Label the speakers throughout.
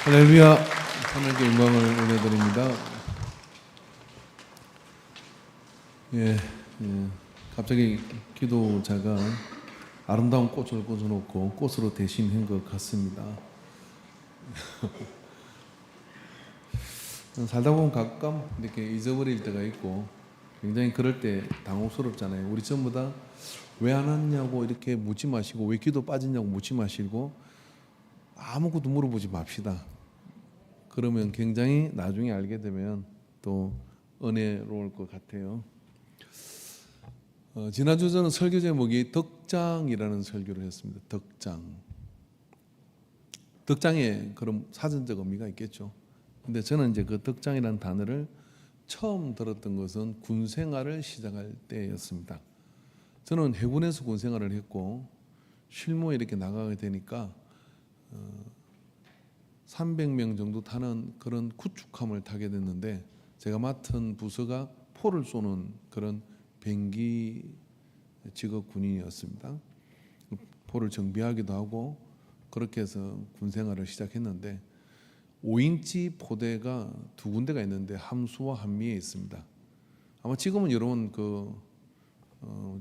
Speaker 1: 할렐루야. 하나님께 영광을 올려드립니다. 갑자기 기도자가 아름다운 꽃을 꽂아놓고 꽃으로 대신한 것 같습니다. 살다 보면 가끔 이렇게 잊어버릴 때가 있고 굉장히 그럴 때 당혹스럽잖아요. 우리 전부 다 왜 안 왔냐고 이렇게 묻지 마시고, 왜 기도 빠졌냐고 묻지 마시고, 아무것도 물어보지 맙시다. 그러면 굉장히 나중에 알게 되면 또 은혜로울 것 같아요. 지난주 저는 설교 제목이 덕장이라는 설교를 했습니다. 덕장. 덕장에 그런 사전적 의미가 있겠죠. 근데 저는 이제 그 덕장이라는 단어를 처음 들었던 것은 군 생활을 시작할 때였습니다. 저는 해군에서 군 생활을 했고 실무에 이렇게 나가게 되니까 300명 정도 타는 그런 구축함을 타게 됐는데, 제가 맡은 부서가 포를 쏘는 그런 비행기 직업 군인이었습니다. 포를 정비하기도 하고 그렇게 해서 군 생활을 시작했는데, 5인치 포대가 두 군데가 있는데 함수와 함미에 있습니다. 아마 지금은 여러분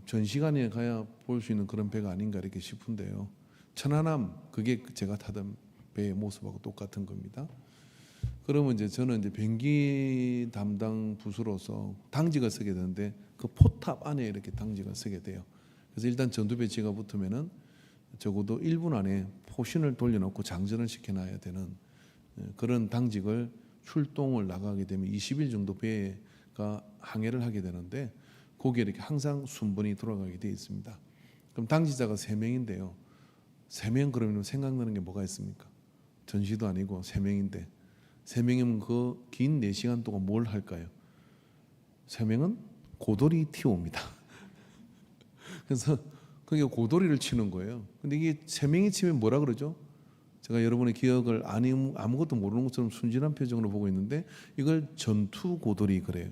Speaker 1: 전시관에 가야 볼 수 있는 그런 배가 아닌가 이렇게 싶은데요. 천안함, 그게 제가 타던 배의 모습하고 똑같은 겁니다. 그러면 이제 저는 이제 비행기 담당 부수로서 당직을 서게 되는데, 그 포탑 안에 이렇게 당직을 서게 돼요. 그래서 일단 전투 배치가 붙으면은 적어도 1분 안에 포신을 돌려놓고 장전을 시켜놔야 되는 그런 당직을, 출동을 나가게 되면 20일 정도 배가 항해를 하게 되는데, 거기에 이렇게 항상 순번이 돌아가게 되어 있습니다. 그럼 당직자가 3명인데요. 3명 그러면 생각나는 게 뭐가 있습니까? 전시도 아니고 3명인데, 3명이면 그 긴 4시간 동안 뭘 할까요? 3명은 고돌이 튀어옵니다. 그래서 그게 고돌이를 치는 거예요. 근데 이게 3명이 치면 뭐라 그러죠? 제가 여러분의 기억을 아무것도 모르는 것처럼 순진한 표정으로 보고 있는데, 이걸 전투 고돌이 그래요.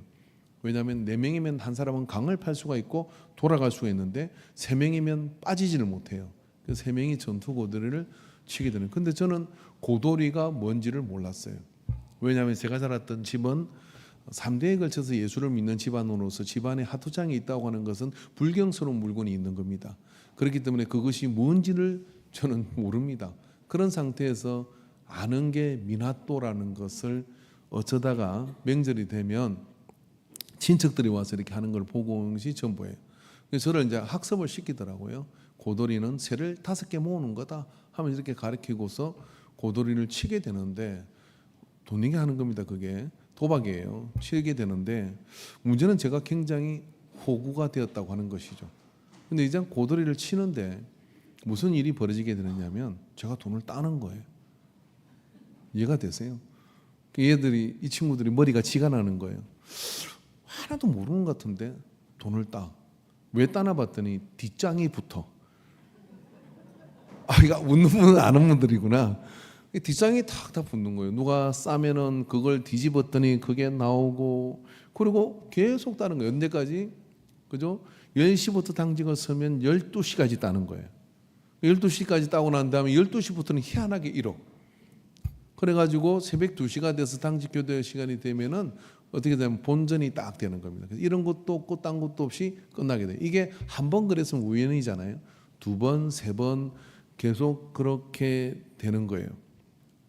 Speaker 1: 왜냐하면 4명이면 한 사람은 강을 팔 수가 있고 돌아갈 수가 있는데, 3명이면 빠지지를 못해요. 그래서 3명이 전투 고돌이를 치게 되는. 근데 저는 고돌이가 뭔지를 몰랐어요. 왜냐하면 제가 자랐던 집은 3대에 걸쳐서 예수를 믿는 집안으로서 집안에 하도장이 있다고 하는 것은 불경스러운 물건이 있는 겁니다. 그렇기 때문에 그것이 뭔지를 저는 모릅니다. 그런 상태에서 아는 게 미나또라는 것을 어쩌다가 명절이 되면 친척들이 와서 이렇게 하는 걸 보고 온 것이 전부예요. 그래서 저를 이제 학습을 시키더라고요. 고돌이는 새를 5개 모으는 거다 하면 이렇게 가르치고서 고돌이를 치게 되는데, 돈 내게 하는 겁니다. 그게 도박이에요. 치게 되는데, 문제는 제가 굉장히 호구가 되었다고 하는 것이죠. 근데 이제 고돌이를 치는데 무슨 일이 벌어지게 되느냐면, 제가 돈을 따는 거예요. 이해가 되세요? 이 친구들이 머리가 지가 나는 거예요. 하나도 모르는 것 같은데 돈을 따. 왜 따나 봤더니 뒷장이 붙어. 이거 웃는 분은 아는 분들이구나. 뒷장이 탁탁 붙는 거예요. 누가 싸면은 그걸 뒤집었더니 그게 나오고, 그리고 계속 따는 거예요. 언제까지? 그죠? 10시부터 당직을 서면 12시까지 따는 거예요. 12시까지 따고 난 다음에 12시부터는 희한하게 1억. 그래가지고 새벽 2시가 돼서 당직 교대 시간이 되면은 어떻게 되면 본전이 딱 되는 겁니다. 그래서 이런 것도 없고 딴 것도 없이 끝나게 돼요. 이게 한 번 그랬으면 우연이잖아요. 2번, 3번 계속 그렇게 되는 거예요.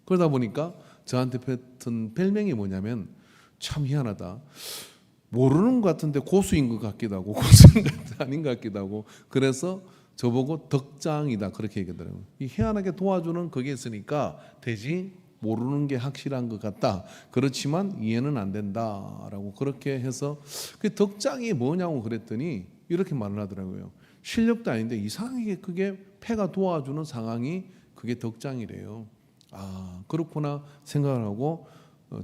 Speaker 1: 그러다 보니까 저한테 뱉은 별명이 뭐냐면, 참 희한하다. 모르는 것 같은데 고수인 것 같기도 하고 고수인 것 아닌 것 같기도 하고, 그래서 저보고 덕장이다 그렇게 얘기하더라고요. 이 희한하게 도와주는 그게 있으니까 되지, 모르는 게 확실한 것 같다. 그렇지만 이해는 안 된다라고 그렇게 해서, 그 덕장이 뭐냐고 그랬더니 이렇게 말을 하더라고요. 실력도 아닌데 이상하게 그게 패가 도와주는 상황이 그게 덕장이래요. 그렇구나 생각을 하고,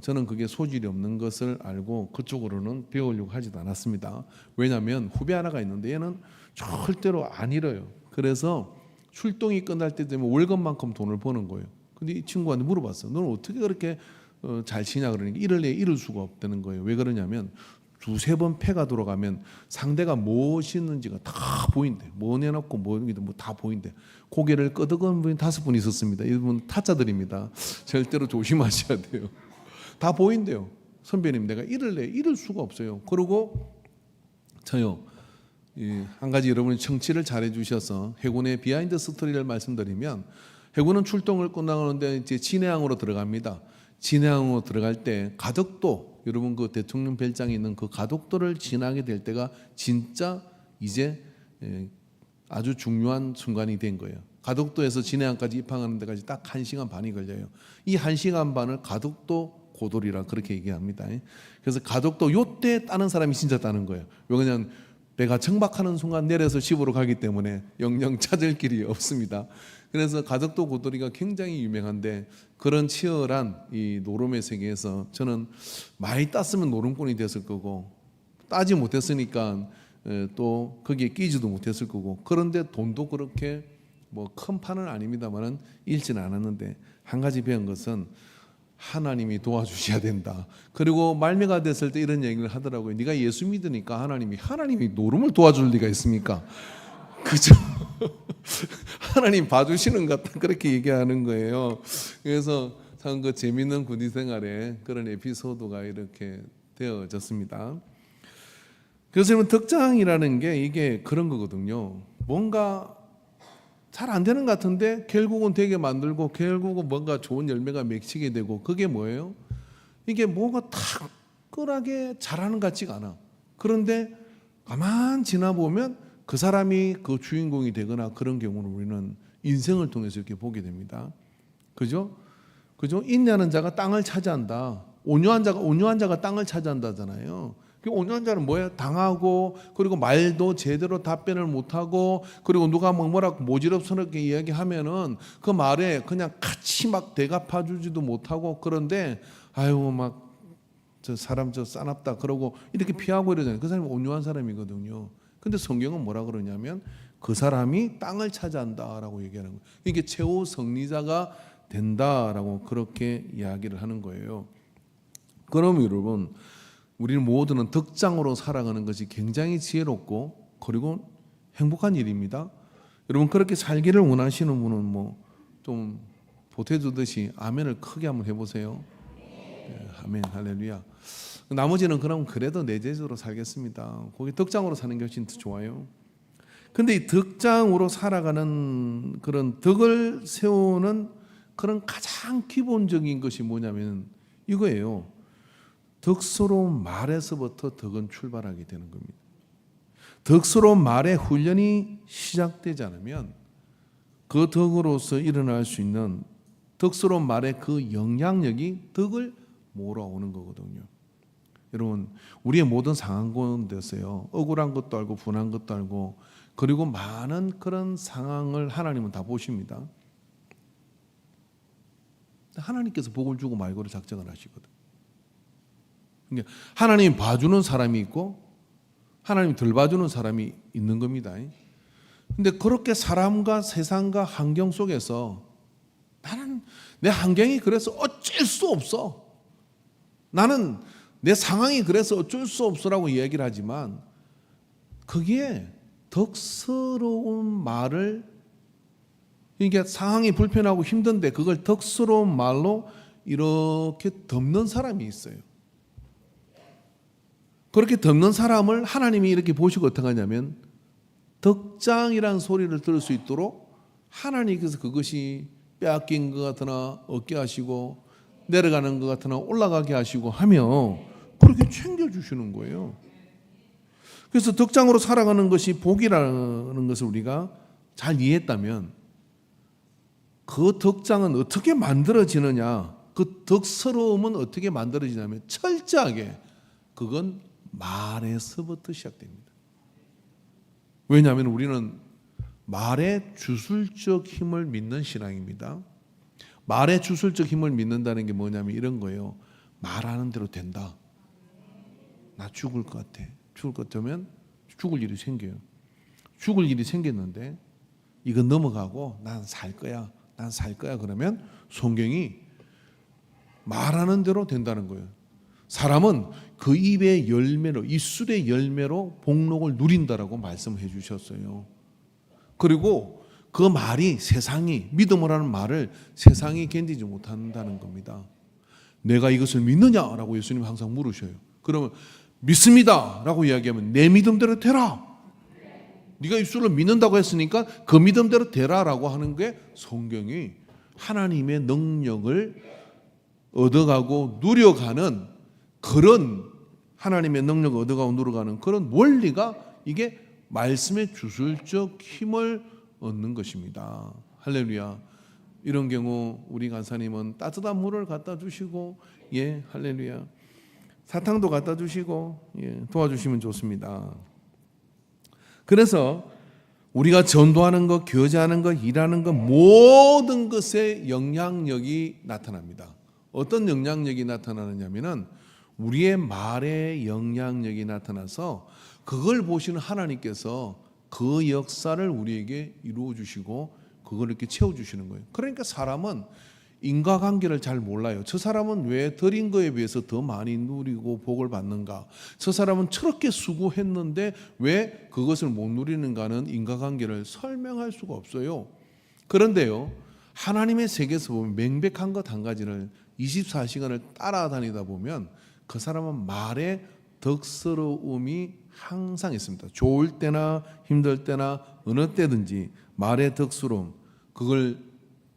Speaker 1: 저는 그게 소질이 없는 것을 알고 그쪽으로는 배우려고 하지도 않았습니다. 왜냐하면 후배 하나가 있는데 얘는 절대로 안 잃어요. 그래서 출동이 끝날 때 되면 월급만큼 돈을 버는 거예요. 근데 이 친구한테 물어봤어요. 너는 어떻게 그렇게 잘 치냐 그러니까 잃을 수가 없다는 거예요. 왜 그러냐면 두세 번 패가 돌아가면 상대가 무엇이 있는지가 다 보인대. 뭐 내놓고 뭐 다 보인대. 고개를 끄덕은 분이 5분 있었습니다. 이분 타짜들입니다. 절대로 조심하셔야 돼요. 다 보인대요. 선배님, 내가 이럴 수가 없어요. 그리고 저요, 한 가지 여러분이 청취를 잘해 주셔서 해군의 비하인드 스토리를 말씀드리면, 해군은 출동을 끝나는데 이제 진해항으로 들어갑니다. 진해항으로 들어갈 때 가덕도, 여러분 그 대통령 별장에 있는 그 가덕도를 지나게 될 때가 진짜 이제 아주 중요한 순간이 된 거예요. 가덕도에서 진해항까지 입항하는 데까지 딱 1시간 반이 걸려요. 이 1시간 반을 가덕도 고돌이라 그렇게 얘기합니다. 그래서 가덕도 요때 따는 사람이 진짜 따는 거예요. 왜 그냥 배가 정박하는 순간 내려서 집으로 가기 때문에 영영 찾을 길이 없습니다. 그래서 가덕도 고돌이가 굉장히 유명한데, 그런 치열한 이 노름의 세계에서 저는 많이 땄으면 노름꾼이 됐을 거고, 따지 못했으니까 또 거기에 끼지도 못했을 거고, 그런데 돈도 그렇게 뭐 큰 판은 아닙니다만은 잃지는 않았는데, 한 가지 배운 것은 하나님이 도와주셔야 된다. 그리고 말미가 됐을 때 이런 얘기를 하더라고요. 네가 예수 믿으니까 하나님이 노름을 도와줄 리가 있습니까? 그죠? 하나님 봐주시는 것 같다, 그렇게 얘기하는 거예요. 그래서 참 그 재밌는 군인 생활에 그런 에피소드가 이렇게 되어졌습니다. 그래서 여러분, 덕장이라는 게 이게 그런 거거든요. 뭔가 잘 안 되는 것 같은데 결국은 되게 만들고, 결국은 뭔가 좋은 열매가 맺히게 되고, 그게 뭐예요? 이게 뭐가 탁월하게 잘하는 것 같지가 않아. 그런데 가만 지나보면 그 사람이 그 주인공이 되거나, 그런 경우는 우리는 인생을 통해서 이렇게 보게 됩니다. 그죠? 인내하는 자가 땅을 차지한다. 온유한 자가 땅을 차지한다잖아요. 온유한 자는 뭐예요? 당하고, 그리고 말도 제대로 답변을 못하고, 그리고 누가 뭐라고 모질없스럽게 이야기하면은 그 말에 그냥 같이 막 대갚아주지도 못하고, 그런데 아유 막 저 사람 저 싸납다 그러고 이렇게 피하고 이러잖아요. 그 사람이 온유한 사람이거든요. 근데 성경은 뭐라 그러냐면 그 사람이 땅을 차지한다라고 얘기하는 거예요. 이게 최후 승리자가 된다라고 그렇게 이야기를 하는 거예요. 그럼 여러분, 우리는 모두는 덕장으로 살아가는 것이 굉장히 지혜롭고 그리고 행복한 일입니다. 여러분, 그렇게 살기를 원하시는 분은 뭐 좀 보태주듯이 아멘을 크게 한번 해보세요. 네, 아멘, 할렐루야. 나머지는 그럼 그래도 내 제주로 살겠습니다. 거기 덕장으로 사는 게 훨씬 더 좋아요. 근데 이 덕장으로 살아가는 그런 덕을 세우는 그런 가장 기본적인 것이 뭐냐면 이거예요. 덕스러운 말에서부터 덕은 출발하게 되는 겁니다. 덕스러운 말의 훈련이 시작되지 않으면 그 덕으로서 일어날 수 있는 덕스러운 말의 그 영향력이 덕을 몰아오는 거거든요. 여러분, 우리의 모든 상황 가운데서요, 억울한 것도 알고 분한 것도 알고, 그리고 많은 그런 상황을 하나님은 다 보십니다. 하나님께서 복을 주고 말고를 작정을 하시거든. 그러니까 하나님이 봐주는 사람이 있고 하나님이 덜 봐주는 사람이 있는 겁니다. 근데 그렇게 사람과 세상과 환경 속에서 나는 내 환경이 그래서 어쩔 수 없어, 나는 내 상황이 그래서 어쩔 수 없어라고 이야기를 하지만, 거기에 덕스러운 말을, 이게 상황이 불편하고 힘든데 그걸 덕스러운 말로 이렇게 덮는 사람이 있어요. 그렇게 덮는 사람을 하나님이 이렇게 보시고 어떻게 하냐면, 덕장이라는 소리를 들을 수 있도록 하나님께서 그것이 빼앗긴 것 같으나 얻게 하시고, 내려가는 것 같으나 올라가게 하시고 하며 그렇게 챙겨주시는 거예요. 그래서 덕장으로 살아가는 것이 복이라는 것을 우리가 잘 이해했다면, 그 덕장은 어떻게 만들어지느냐, 그 덕스러움은 어떻게 만들어지냐면 철저하게 그건 말에서부터 시작됩니다. 왜냐하면 우리는 말의 주술적 힘을 믿는 신앙입니다. 말의 주술적 힘을 믿는다는 게 뭐냐면 이런 거예요. 말하는 대로 된다. 나 죽을 것 같아. 죽을 것 같으면 죽을 일이 생겨요. 죽을 일이 생겼는데 이거 넘어가고 난 살 거야. 난 살 거야. 그러면 성경이 말하는 대로 된다는 거예요. 사람은 그 입의 열매로, 입술의 열매로 복록을 누린다라고 말씀해 주셨어요. 그리고 그 말이 세상이, 믿음을 하는 말을 세상이 견디지 못한다는 겁니다. 내가 이것을 믿느냐라고 예수님 항상 물으셔요. 그러면 믿습니다 라고 이야기하면 내 믿음대로 되라. 네가 입술로 믿는다고 했으니까 그 믿음대로 되라라고 하는 게 성경이 하나님의 능력을 얻어가고 누려가는 그런, 하나님의 능력을 얻어가고 누려가는 그런 원리가, 이게 말씀의 주술적 힘을 얻는 것입니다. 할렐루야. 이런 경우 우리 간사님은 따뜻한 물을 갖다 주시고, 예, 할렐루야, 사탕도 갖다 주시고, 예, 도와주시면 좋습니다. 그래서 우리가 전도하는 것, 교제하는 것, 일하는 것, 모든 것에 영향력이 나타납니다. 어떤 영향력이 나타나느냐면은 우리의 말에 영향력이 나타나서 그걸 보시는 하나님께서 그 역사를 우리에게 이루어 주시고 그걸 이렇게 채워 주시는 거예요. 그러니까 사람은 인과관계를 잘 몰라요. 저 사람은 왜 드린 거에 비해서 더 많이 누리고 복을 받는가? 저 사람은 저렇게 수고했는데 왜 그것을 못 누리는가는 인과관계를 설명할 수가 없어요. 그런데요, 하나님의 세계에서 보면 명백한 것 한 가지를 24시간을 따라다니다 보면 그 사람은 말에 덕스러움이 항상 있습니다. 좋을 때나 힘들 때나 어느 때든지 말의 덕스러움, 그걸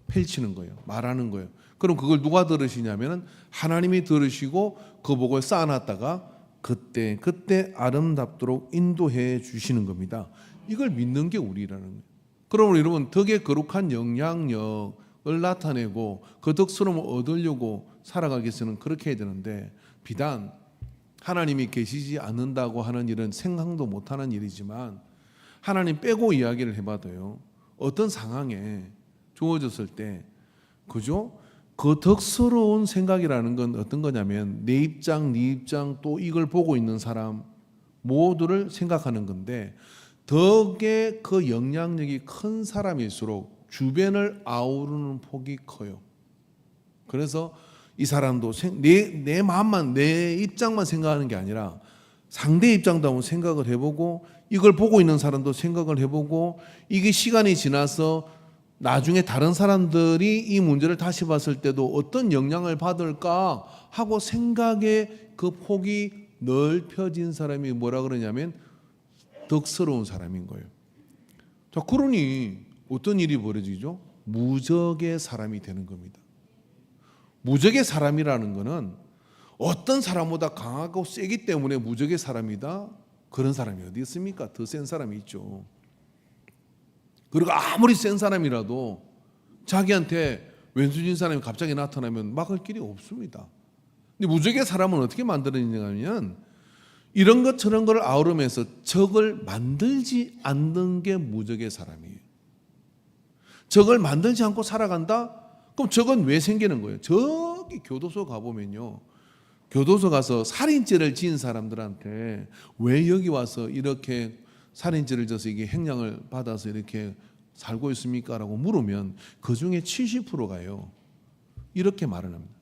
Speaker 1: 펼치는 거예요. 말하는 거예요. 그럼 그걸 누가 들으시냐면은 하나님이 들으시고 그 복을 쌓아놨다가 그때 아름답도록 인도해 주시는 겁니다. 이걸 믿는 게 우리라는 거예요. 그러면 여러분, 덕의 거룩한 영향력을 나타내고 그 덕스러움을 얻으려고 살아가기 위해서는 그렇게 해야 되는데, 비단 하나님이 계시지 않는다고 하는 일은 생각도 못하는 일이지만 하나님 빼고 이야기를 해봐도요, 어떤 상황에 주어졌을 때, 그죠? 그 덕스러운 생각이라는 건 어떤 거냐면 내 입장, 네 입장, 또 이걸 보고 있는 사람 모두를 생각하는 건데, 덕의 그 영향력이 큰 사람일수록 주변을 아우르는 폭이 커요. 그래서 이 사람도 내 마음만, 내 입장만 생각하는 게 아니라 상대 입장도 한번 생각을 해보고, 이걸 보고 있는 사람도 생각을 해보고, 이게 시간이 지나서 나중에 다른 사람들이 이 문제를 다시 봤을 때도 어떤 영향을 받을까 하고 생각의 그 폭이 넓혀진 사람이 뭐라 그러냐면 덕스러운 사람인 거예요. 자, 그러니 어떤 일이 벌어지죠? 무적의 사람이 되는 겁니다. 무적의 사람이라는 것은 어떤 사람보다 강하고 세기 때문에 무적의 사람이다, 그런 사람이 어디 있습니까? 더 센 사람이 있죠. 그리고 아무리 센 사람이라도 자기한테 왼수진 사람이 갑자기 나타나면 막을 길이 없습니다. 근데 무적의 사람은 어떻게 만들어지냐면 이런 것 저런 걸 아우르면서 적을 만들지 않는 게 무적의 사람이에요. 적을 만들지 않고 살아간다? 그럼 적은 왜 생기는 거예요? 저기 교도소 가보면요, 교도소 가서 살인죄를 지은 사람들한테 왜 여기 와서 이렇게 살인죄를 져서 이게 형량을 받아서 이렇게 살고 있습니까? 라고 물으면 그 중에 70%가요 이렇게 말을 합니다.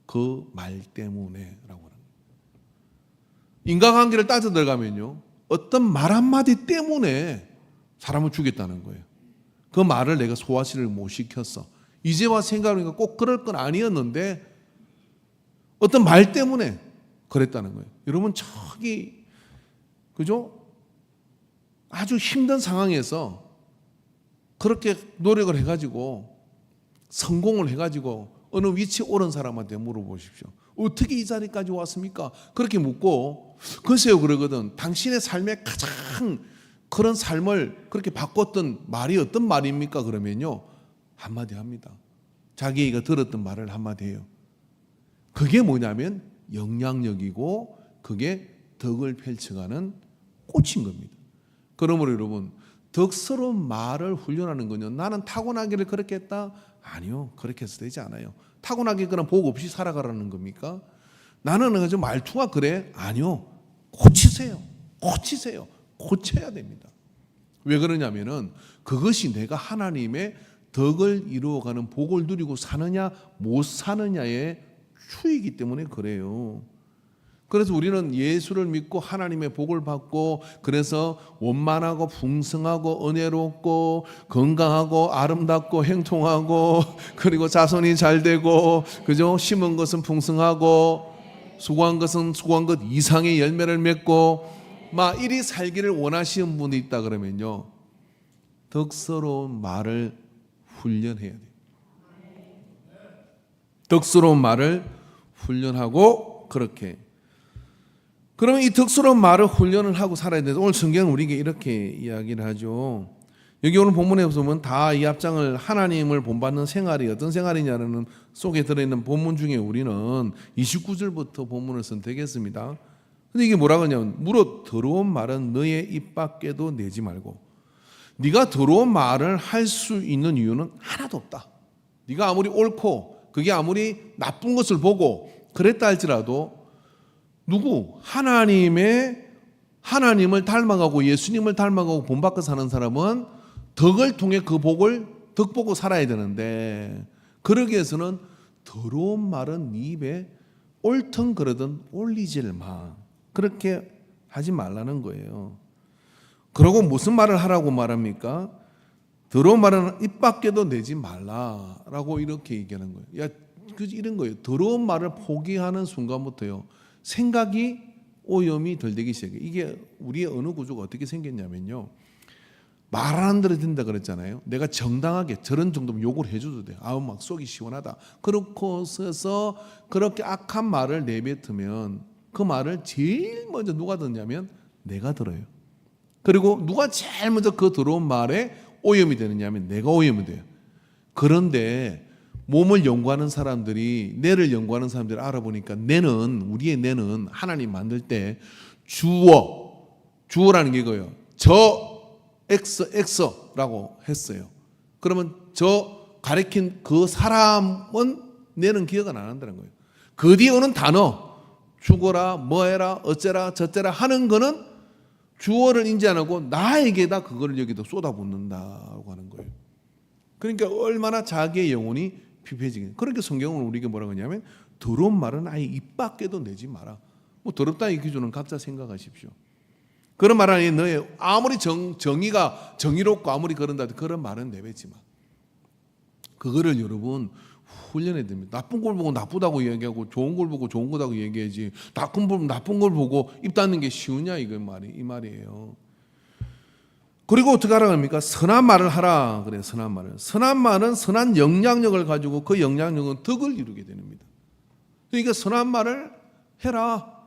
Speaker 1: 그 말 때문에 라고 합니다. 인간관계를 따져 들어가면요, 어떤 말 한마디 때문에 사람을 죽였다는 거예요. 그 말을 내가 소화시를 못 시켰어. 이제 와 생각하니까 꼭 그럴 건 아니었는데 어떤 말 때문에 그랬다는 거예요. 여러분, 저기, 그죠? 아주 힘든 상황에서 그렇게 노력을 해가지고 성공을 해가지고 어느 위치에 오른 사람한테 물어보십시오. 어떻게 이 자리까지 왔습니까? 그렇게 묻고, 글쎄요 그러거든, 당신의 삶에 가장 그런 삶을 그렇게 바꿨던 말이 어떤 말입니까? 그러면요, 한마디 합니다. 자기가 들었던 말을 한마디 해요. 그게 뭐냐면 영향력이고 그게 덕을 펼쳐가는 꽃인 겁니다. 그러므로 여러분, 덕스러운 말을 훈련하는 건요, 나는 타고나기를 그렇게 했다? 아니요, 그렇게 해서 되지 않아요. 타고나기 그런 복 없이 살아가라는 겁니까? 나는 그저 말투가 그래? 아니요, 고치세요. 고쳐야 됩니다. 왜 그러냐면은 그것이 내가 하나님의 덕을 이루어가는 복을 누리고 사느냐 못 사느냐의 추이기 때문에 그래요. 그래서 우리는 예수를 믿고 하나님의 복을 받고, 그래서 원만하고 풍성하고 은혜롭고 건강하고 아름답고 행통하고, 그리고 자손이 잘 되고, 그죠? 심은 것은 풍성하고 수고한 것은 수고한 것 이상의 열매를 맺고 막 이리 살기를 원하시는 분이 있다 그러면요, 덕스러운 말을 훈련해야 돼요. 덕스러운 말을 훈련하고, 그렇게 그러면 이 덕스러운 말을 훈련을 하고 살아야 되는데, 오늘 성경은 우리에게 이렇게 이야기를 하죠. 여기 오늘 본문에 보면 다 이 앞장을 하나님을 본받는 생활이 어떤 생활이냐는 속에 들어있는 본문 중에 우리는 29절부터 본문을 선택했습니다. 근데 이게 뭐라고 하냐면, 무릇 더러운 말은 너의 입 밖에도 내지 말고. 네가 더러운 말을 할 수 있는 이유는 하나도 없다. 네가 아무리 옳고 그게 아무리 나쁜 것을 보고 그랬다 할지라도, 하나님을 닮아가고 예수님을 닮아가고 본받고 사는 사람은 덕을 통해 그 복을 덕보고 살아야 되는데, 그러기 위해서는 더러운 말은 네 입에 옳든 그러든 올리질 마. 그렇게 하지 말라는 거예요. 그러고 무슨 말을 하라고 말합니까? 더러운 말은 입 밖에도 내지 말라라고 이렇게 얘기하는 거예요. 이런 거예요. 더러운 말을 포기하는 순간부터요, 생각이 오염이 덜 되기 시작해요. 이게 우리의 언어 구조가 어떻게 생겼냐면요, 말하는 대로 된다 그랬잖아요. 내가 정당하게 저런 정도면 욕을 해줘도 돼요. 아우 막 속이 시원하다. 그렇고 서서 그렇게 악한 말을 내뱉으면 그 말을 제일 먼저 누가 듣냐면 내가 들어요. 그리고 누가 제일 먼저 그 더러운 말에 오염이 되느냐면 내가 오염이 돼요. 그런데 몸을 연구하는 사람들이, 뇌를 연구하는 사람들이 알아보니까 우리의 뇌는 하나님 만들 때 주어라는 게 이거예요. X라고 했어요. 그러면 가리킨 그 사람은 뇌는 기억 안 한다는 거예요. 그 뒤에 오는 단어, 죽어라, 뭐해라, 어째라, 저째라 하는 거는 주어를 인지 안 하고 나에게다 그거를 여기다 쏟아붓는다고 하는 거예요. 그러니까 얼마나 자기의 영혼이 피폐해지게. 그러니까 성경은 우리에게 뭐라고 하냐면, 더러운 말은 아예 입 밖에도 내지 마라. 뭐 더럽다 이 기준은 각자 생각하십시오. 그런 말 아니, 너의 아무리 정의가 정의롭고 아무리 그런다 해도 그런 말은 내뱉지 마. 그거를 여러분 훈련해야 됩니다. 나쁜 걸 보고 나쁘다고 얘기하고 좋은 걸 보고 좋은 거다고 얘기하지, 나쁜 걸 보고 입 닫는 게 쉬우냐 이 말이에요. 그리고 어떻게 하라고 합니까? 선한 말을 하라 그래요. 선한 말을. 선한 말은 선한 영향력을 가지고 그 영향력은 덕을 이루게 됩니다. 그러니까 선한 말을 해라.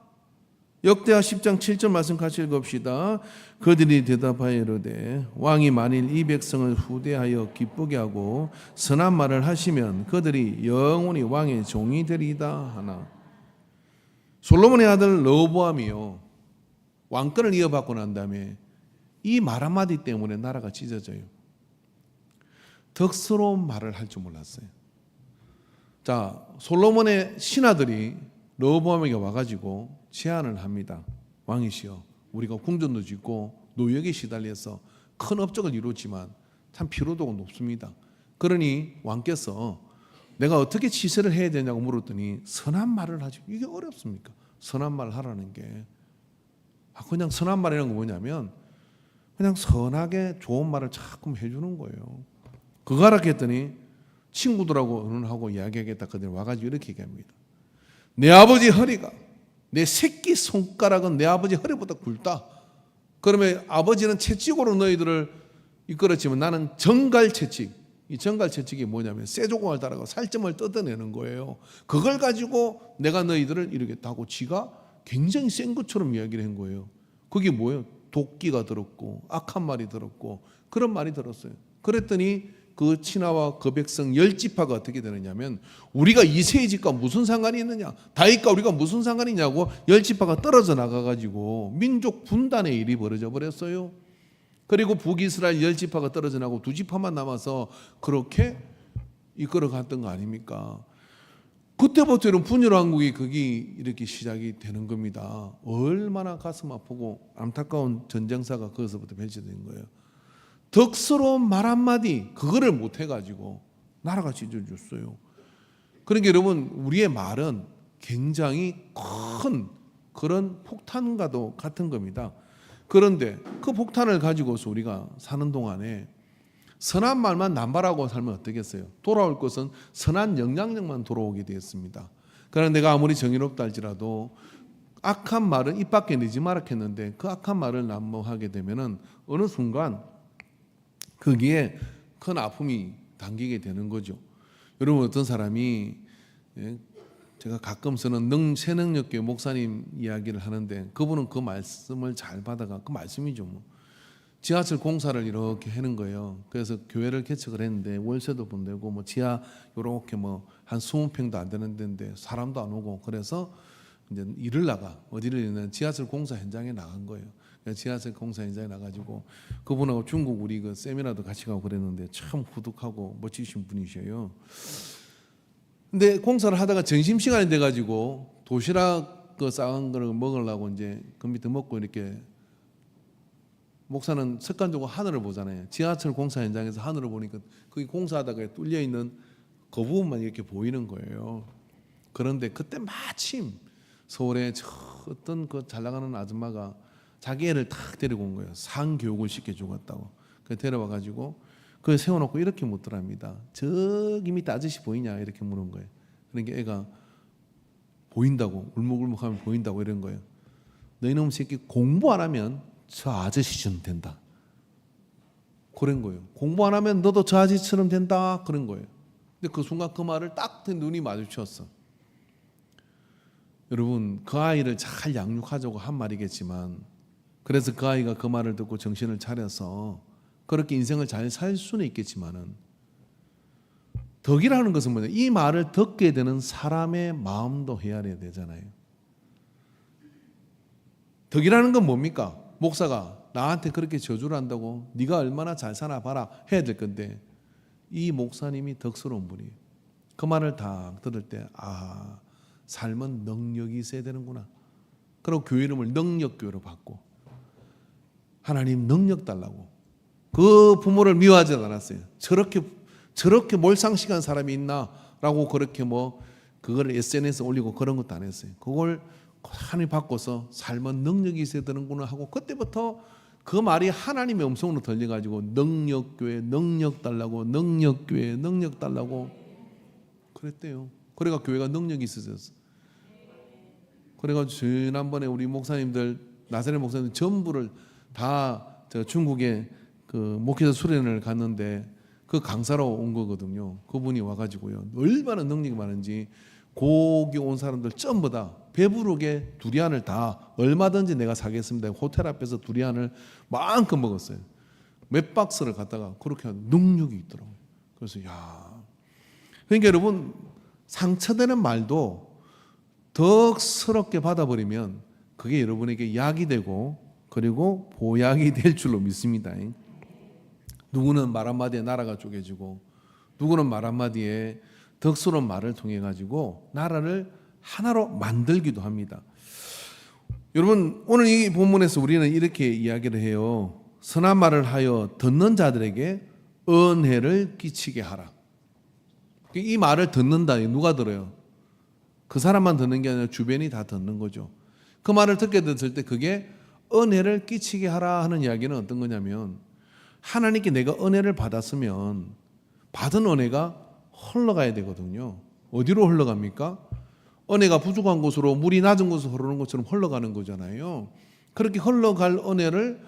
Speaker 1: 역대하 10장 7절 말씀 같이 읽읍시다. 그들이 대답하여 이르되 왕이 만일 이 백성을 후대하여 기쁘게 하고 선한 말을 하시면 그들이 영원히 왕의 종이 되리이다 하나. 솔로몬의 아들 르호보암이요, 왕권을 이어받고 난 다음에 이 말 한마디 때문에 나라가 찢어져요. 덕스러운 말을 할 줄 몰랐어요. 자, 솔로몬의 신하들이 르호보암에게 와가지고 제안을 합니다. 왕이시여, 우리가 궁전도 짓고 노역에 시달려서 큰 업적을 이루었지만 참 피로도가 높습니다. 그러니 왕께서 내가 어떻게 치세를 해야 되냐고 물었더니 선한 말을 하지. 이게 어렵습니까? 선한 말을 하라는 게. 그냥 선한 말이라는 건 뭐냐면 그냥 선하게 좋은 말을 자꾸 해주는 거예요. 그거 하라 했더니 친구들하고 의논하고 이야기하겠다 그들이 와가지고 이렇게 얘기합니다. 내 아버지 허리가, 내 새끼 손가락은 내 아버지 허리보다 굵다. 그러면 아버지는 채찍으로 너희들을 이끌었지만 나는 정갈 채찍. 이 정갈 채찍이 뭐냐면 쇠조각을 달아서 살점을 뜯어내는 거예요. 그걸 가지고 내가 너희들을 이루겠다고 지가 굉장히 센 것처럼 이야기를 한 거예요. 그게 뭐예요? 도끼가 들었고 악한 말이 들었고 그런 말이 들었어요. 그랬더니 그 친하와 그 백성 10지파가 어떻게 되느냐면, 우리가 이새의 집과 무슨 상관이 있느냐, 다윗과 우리가 무슨 상관이냐고 10지파가 떨어져 나가가지고 민족 분단의 일이 벌어져 버렸어요. 그리고 북이스라엘 10지파가 떨어져 나고 2지파만 남아서 그렇게 이끌어 갔던 거 아닙니까? 그때부터 이런 분열왕국이 그게 이렇게 시작이 되는 겁니다. 얼마나 가슴 아프고 안타까운 전쟁사가 거기서부터 펼쳐진 거예요. 덕스러운 말 한마디 그거를 못해가지고 나라가 찢어졌어요. 그러니까 여러분, 우리의 말은 굉장히 큰 그런 폭탄과도 같은 겁니다. 그런데 그 폭탄을 가지고서 우리가 사는 동안에 선한 말만 남발하고 살면 어떻겠어요? 돌아올 것은 선한 영향력만 돌아오게 되었습니다. 그러나 내가 아무리 정의롭다 할지라도 악한 말은 입 밖에 내지 마라 했는데 그 악한 말을 난무하게 되면은 어느 순간 거기에 큰 아픔이 당기게 되는 거죠. 여러분, 어떤 사람이, 제가 가끔 쓰는 새능력교회 목사님 이야기를 하는데 그분은 그 말씀을 잘 받아가, 그 말씀이죠. 뭐. 지하철 공사를 이렇게 하는 거예요. 그래서 교회를 개척을 했는데 월세도 못 내고 뭐 지하 요렇게 뭐 한 20평도 안 되는 데인데 사람도 안 오고, 그래서 이제 일을 나가, 어디를 있는 지하철 공사 현장에 나간 거예요. 지하철 공사 현장에 나가지고 그분하고 중국 우리 그 세미나도 같이 가고 그랬는데 참 후득하고 멋지신 분이셔요. 근데 공사를 하다가 점심시간이 돼가지고 도시락 그 싸은 거를 먹으려고 이제 그 밑에 먹고, 이렇게 목사는 습관적으로 하늘을 보잖아요. 지하철 공사 현장에서 하늘을 보니까 거기 공사하다가 뚫려 있는 그 부분만 이렇게 보이는 거예요. 그런데 그때 마침 서울에 어떤 그 잘 나가는 아줌마가 자기 애를 탁 데리고 온 거예요. 상교육을 시켜주고 갔다고. 그 데려와 가지고 그걸 세워놓고 이렇게 묻더랍니다. 저기 밑에 아저씨 보이냐 이렇게 물은 거예요. 그러니까 애가 보인다고, 울먹울먹하면 보인다고 이런 거예요. 너희놈 새끼 공부 안 하면 저 아저씨처럼 된다. 그런 거예요. 공부 안 하면 너도 저 아저씨처럼 된다. 그런 거예요. 근데 그 순간 그 말을 딱 눈이 마주쳤어. 여러분, 그 아이를 잘 양육하자고 한 말이겠지만, 그래서 그 아이가 그 말을 듣고 정신을 차려서 그렇게 인생을 잘 살 수는 있겠지만은, 덕이라는 것은 뭐냐? 이 말을 듣게 되는 사람의 마음도 헤아려야 되잖아요. 덕이라는 건 뭡니까? 목사가 나한테 그렇게 저주를 한다고 네가 얼마나 잘 사나 봐라 해야 될 건데, 이 목사님이 덕스러운 분이에요. 그 말을 다 들을 때 삶은 능력이 있어야 되는구나. 그리고 교회 이름을 능력교회로 바꿔. 하나님 능력 달라고. 그 부모를 미워하지 않았어요. 저렇게 몰상식한 사람이 있나라고 그렇게 뭐 그걸 SNS에 올리고 그런 것도 안 했어요. 그걸 하나님 바꿔서 삶은 능력이 있어야 되는구나 하고, 그때부터 그 말이 하나님의 음성으로 들려가지고 능력교회 능력 달라고, 능력교회 능력 달라고 그랬대요. 그래가 교회가 능력이 있어졌어. 그래가지고 지난번에 우리 목사님들, 나사렛 목사님들 전부를 다 중국에 그 목회자 수련을 갔는데 그 강사로 온 거거든요. 그분이 와가지고요, 얼마나 능력이 많은지 거기 온 사람들 전부 다 배부르게 두리안을 다 얼마든지 내가 사겠습니다. 호텔 앞에서 두리안을 마음껏 먹었어요. 몇 박스를 갖다가 그렇게 하는 능력이 있더라고요. 그래서 그러니까 여러분, 상처되는 말도 덕스럽게 받아버리면 그게 여러분에게 약이 되고 그리고 보약이 될 줄로 믿습니다. 누구는 말 한마디에 나라가 쪼개지고, 누구는 말 한마디에 덕스러운 말을 통해 가지고 나라를 하나로 만들기도 합니다. 여러분, 오늘 이 본문에서 우리는 이렇게 이야기를 해요. 선한 말을 하여 듣는 자들에게 은혜를 끼치게 하라. 이 말을 듣는다. 누가 들어요? 그 사람만 듣는 게 아니라 주변이 다 듣는 거죠. 그 말을 듣게 됐을 때 그게 은혜를 끼치게 하라 하는 이야기는 어떤 거냐면, 하나님께 내가 은혜를 받았으면 받은 은혜가 흘러가야 되거든요. 어디로 흘러갑니까? 은혜가 부족한 곳으로, 물이 낮은 곳으로 흐르는 것처럼 흘러가는 거잖아요. 그렇게 흘러갈 은혜를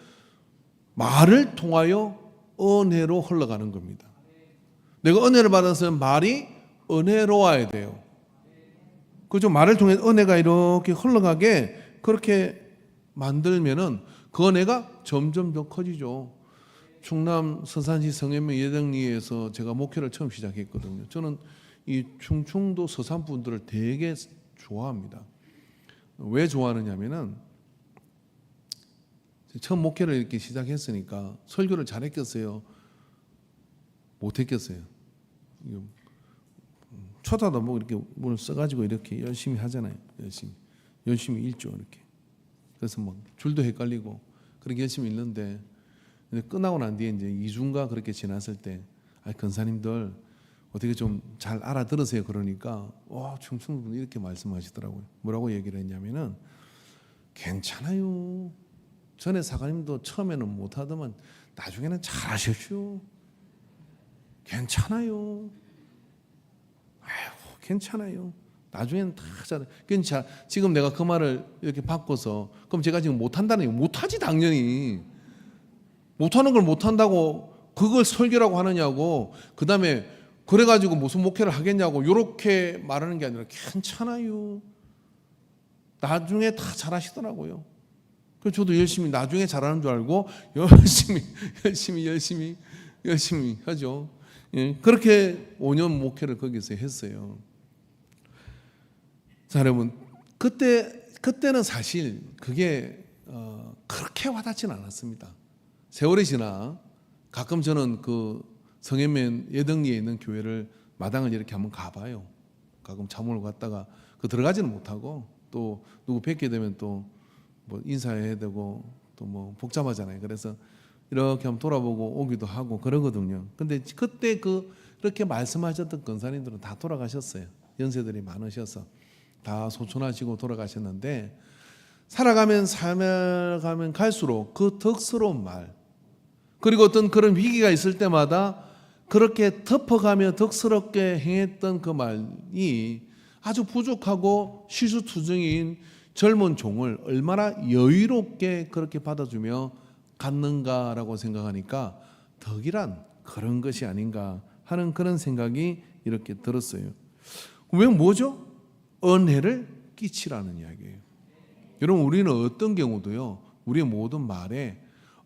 Speaker 1: 말을 통하여 은혜로 흘러가는 겁니다. 내가 은혜를 받았으면 말이 은혜로워야 돼요. 그죠? 말을 통해 은혜가 이렇게 흘러가게 그렇게 만들면은 그 은혜가 점점 더 커지죠. 충남 서산시 성현면 예정리에서 제가 목회를 처음 시작했거든요. 저는 이 충청도 서산 분들을 되게 좋아합니다. 왜 좋아하느냐면은, 처음 목회를 이렇게 시작했으니까 설교를 잘했겠어요? 못했겠어요? 쳐다도 뭐 이렇게 문을 써가지고 이렇게 열심히 하잖아요. 열심히 읽죠 이렇게. 그래서 막 줄도 헷갈리고 그렇게 열심히 읽는데, 끝나고 난 뒤에 이제 2주인가 그렇게 지났을 때, 권사님들 어떻게 좀 잘 알아들으세요. 그러니까 충청도분 이렇게 말씀하시더라고요. 뭐라고 얘기를 했냐면은 괜찮아요. 전에 사관님도 처음에는 못하더만 나중에는 잘하셨죠. 괜찮아요. 아이고 괜찮아요. 나중에는 다 잘해. 그러니까 지금 내가 그 말을 이렇게 바꿔서 그럼 제가 지금 못한다는 게 못하지 당연히. 못하는 걸 못한다고 그걸 설교라고 하느냐고 그 다음에 그래가지고 무슨 목회를 하겠냐고 이렇게 말하는 게 아니라 괜찮아요. 나중에 다 잘하시더라고요. 그래서 저도 열심히 나중에 잘하는 줄 알고 열심히 하죠. 예, 그렇게 5년 목회를 거기서 했어요. 자, 여러분 그때는 사실 그게 그렇게 와닿지는 않았습니다. 세월이 지나 가끔 저는 그 성현면 예덕리에 있는 교회를 마당을 이렇게 한번 가봐요. 가끔 잠을 갔다가 들어가지는 못하고 또 누구 뵙게 되면 또 뭐 인사해야 되고 또 뭐 복잡하잖아요. 그래서 이렇게 한번 돌아보고 오기도 하고 그러거든요. 근데 그때 그렇게 말씀하셨던 권사님들은 다 돌아가셨어요. 연세들이 많으셔서 다 소천하시고 돌아가셨는데 살아가면 갈수록 그 덕스러운 말 그리고 어떤 그런 위기가 있을 때마다 그렇게 덮어가며 덕스럽게 행했던 그 말이 아주 부족하고 실수투성이인 젊은 종을 얼마나 여유롭게 그렇게 받아주며 갔는가라고 생각하니까 덕이란 그런 것이 아닌가 하는 그런 생각이 이렇게 들었어요. 왜 뭐죠? 은혜를 끼치라는 이야기예요. 여러분 우리는 어떤 경우도요. 우리의 모든 말에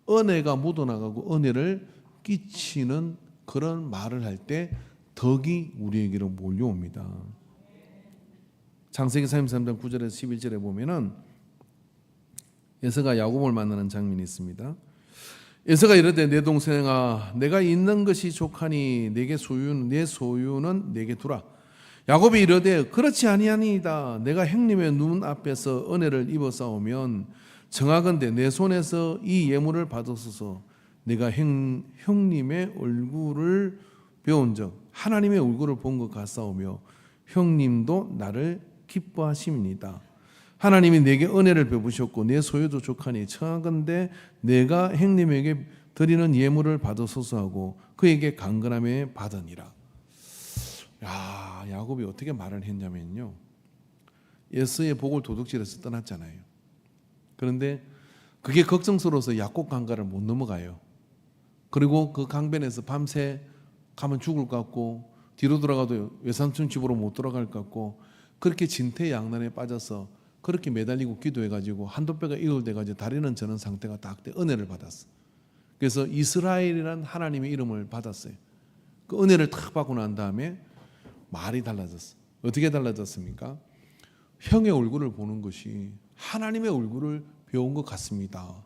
Speaker 1: 은혜가 묻어나가고 은혜를 끼치는 그런 말을 할 때 덕이 우리에게로 몰려옵니다. 창세기 33장 9절에서 11절에 보면은 에서가 야곱을 만나는 장면이 있습니다. 에서가 이르되 내 동생아 내가 있는 것이 족하니 내 소유는 내게 두라. 야곱이 이르되 그렇지 아니하니이다. 내가 형님의 눈 앞에서 은혜를 입어싸우면 정하건대 내 손에서 이 예물을 받았소서. 내가 형님의 얼굴을 배운 적 하나님의 얼굴을 본 것 같사오며 형님도 나를 기뻐하심이니이다. 하나님이 내게 은혜를 베푸셨고 내 소유도 족하니 청하건대 내가 형님에게 드리는 예물을 받으소서 하고 그에게 강건함에 받으니라. 야곱이 어떻게 말을 했냐면요. 에서의 복을 도둑질해서 떠났잖아요. 그런데 그게 걱정스러워서 야곱 강가를 못 넘어가요. 그리고 그 강변에서 밤새 가면 죽을 것 같고 뒤로 돌아가도 외삼촌 집으로 못 돌아갈 것 같고 그렇게 진퇴양난에 빠져서 그렇게 매달리고 기도해가지고 한두 배가 이돌돼가지고 다리는 저는 상태가 딱 돼 은혜를 받았어. 그래서 이스라엘이라는 하나님의 이름을 받았어요. 그 은혜를 딱 받고 난 다음에 말이 달라졌어. 어떻게 달라졌습니까? 형의 얼굴을 보는 것이 하나님의 얼굴을 배운 것 같습니다.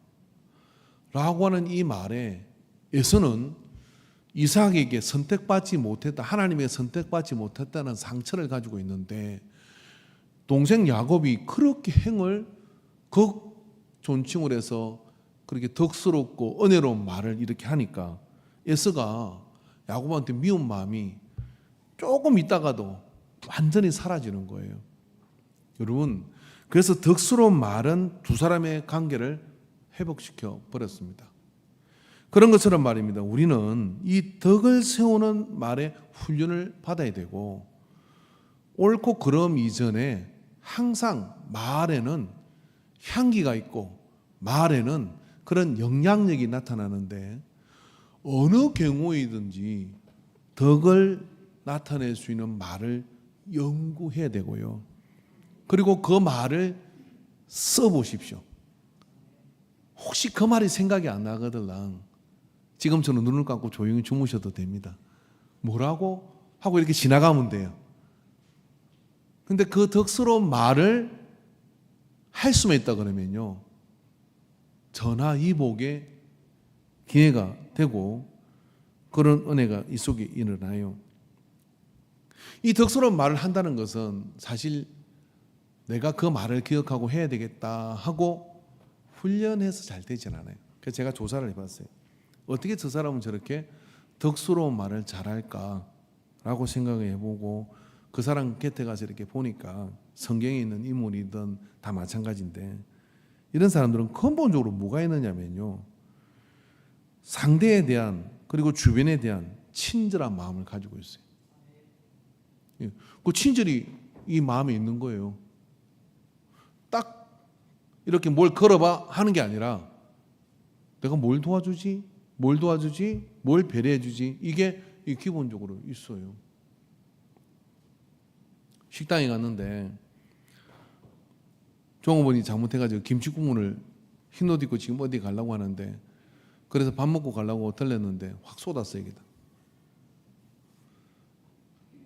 Speaker 1: 라고 하는 이 말에 에서는 이삭에게 선택받지 못했다. 하나님의 선택받지 못했다는 상처를 가지고 있는데 동생 야곱이 그렇게 행을 극존칭을 해서 그렇게 덕스럽고 은혜로운 말을 이렇게 하니까 에서가 야곱한테 미운 마음이 조금 있다가도 완전히 사라지는 거예요. 여러분, 그래서 덕스러운 말은 두 사람의 관계를 회복시켜 버렸습니다. 그런 것처럼 말입니다. 우리는 이 덕을 세우는 말에 훈련을 받아야 되고 옳고 그름 이전에 항상 말에는 향기가 있고 말에는 그런 영향력이 나타나는데 어느 경우이든지 덕을 나타낼 수 있는 말을 연구해야 되고요. 그리고 그 말을 써보십시오. 혹시 그 말이 생각이 안 나거들랑 지금처럼 눈을 감고 조용히 주무셔도 됩니다. 뭐라고? 하고 이렇게 지나가면 돼요. 근데 그 덕스러운 말을 할 수만 있다 그러면요. 전화위복의 기회가 되고 그런 은혜가 이 속에 일어나요. 이 덕스러운 말을 한다는 것은 사실 내가 그 말을 기억하고 해야 되겠다 하고 훈련해서 잘 되진 않아요. 그래서 제가 조사를 해봤어요. 어떻게 저 사람은 저렇게 덕스러운 말을 잘할까? 라고 생각해 보고 그 사람 곁에 가서 이렇게 보니까 성경에 있는 인물이든 다 마찬가지인데 이런 사람들은 근본적으로 뭐가 있느냐면요. 상대에 대한 그리고 주변에 대한 친절한 마음을 가지고 있어요. 그 친절이 이 마음에 있는 거예요. 딱 이렇게 뭘 걸어봐 하는 게 아니라 내가 뭘 도와주지? 뭘 도와주지? 뭘 배려해주지? 이게 기본적으로 있어요. 식당에 갔는데 종업원이 잘못해가지고 김치국물을 흰 옷 입고 지금 어디 가려고 하는데 그래서 밥 먹고 가려고 들렸는데 확 쏟았어요. 여기다.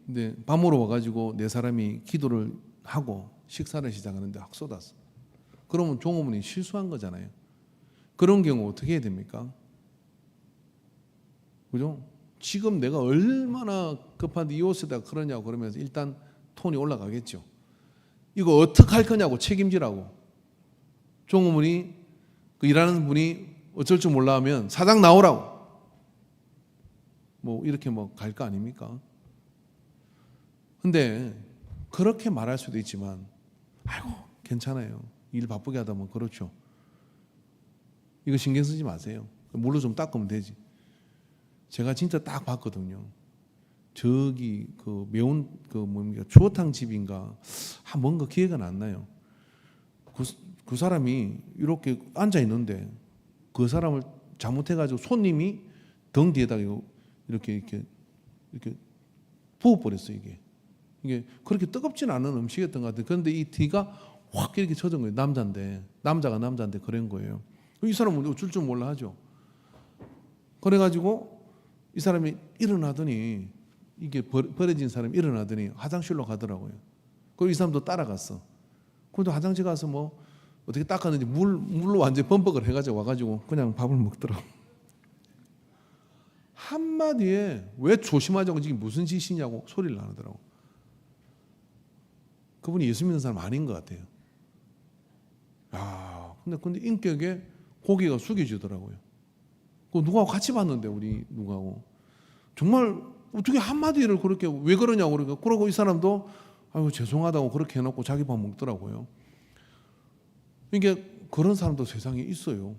Speaker 1: 근데 밥 먹으러 와가지고 네 사람이 기도를 하고 식사를 시작하는데 확 쏟았어. 그러면 종업원이 실수한 거잖아요. 그런 경우 어떻게 해야 됩니까? 그죠? 지금 내가 얼마나 급한데 이 옷에다 그러냐고 그러면서 일단 톤이 올라가겠죠. 이거 어떻게 할 거냐고 책임지라고. 종업원이 그 일하는 분이 어쩔 줄 몰라 하면 사장 나오라고. 뭐 이렇게 뭐 갈 거 아닙니까? 근데 그렇게 말할 수도 있지만 아이고 괜찮아요. 일 바쁘게 하다 보면 그렇죠. 이거 신경 쓰지 마세요. 물로 좀 닦으면 되지. 제가 진짜 딱 봤거든요. 저기 그 매운 그 뭡니까 추어탕 집인가 뭔가 기회가 안 나요. 그 사람이 이렇게 앉아 있는데 그 사람을 잘못해가지고 손님이 등 뒤에다가 이렇게 부어버렸어요. 이게 그렇게 뜨겁진 않은 음식이었던 것 같아요. 그런데 이 뒤가 확 이렇게 젖은 거예요. 남자가 남자인데 그런 거예요. 이 사람은 어쩔 줄 몰라 하죠. 그래가지고 이 사람이 일어나더니 이게 버려진 사람이 일어나더니 화장실로 가더라고요. 그리고 이 사람도 따라갔어. 그래도 화장실 가서 뭐 어떻게 닦았는지 물로 완전히 범벅을 해가지고 와가지고 그냥 밥을 먹더라고. 한마디에 왜 조심하자고 이게 무슨 짓이냐고 소리를 안 하더라고. 그분이 예수 믿는 사람 아닌 것 같아요. 야, 근데 인격에 고개가 숙여지더라고요. 그 누구하고 같이 봤는데 우리 누구하고 정말 어떻게 한마디를 그렇게 왜 그러냐고 그러고 이 사람도 아유 죄송하다고 그렇게 해놓고 자기 밥 먹더라고요. 이게 그런 사람도 세상에 있어요.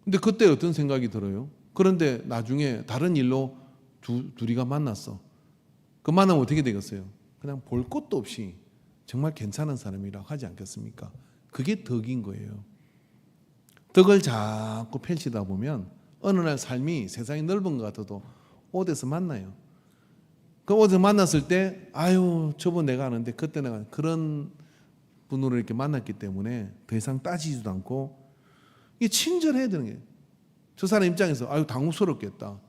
Speaker 1: 근데 그때 어떤 생각이 들어요? 그런데 나중에 다른 일로 둘이가 만났어. 그 만나면 어떻게 되겠어요? 그냥 볼 것도 없이 정말 괜찮은 사람이라고 하지 않겠습니까? 그게 덕인 거예요. 덕을 자꾸 펼치다 보면 어느 날 삶이 세상이 넓은 것 같아도 어디서 만나요. 그 어디서 만났을 때 아유 저번 내가 아는데 그때 내가 그런 분으로 이렇게 만났기 때문에 더 이상 따지지도 않고 이게 친절해야 되는 거예요. 저 사람 입장에서 아유 당혹스럽겠다.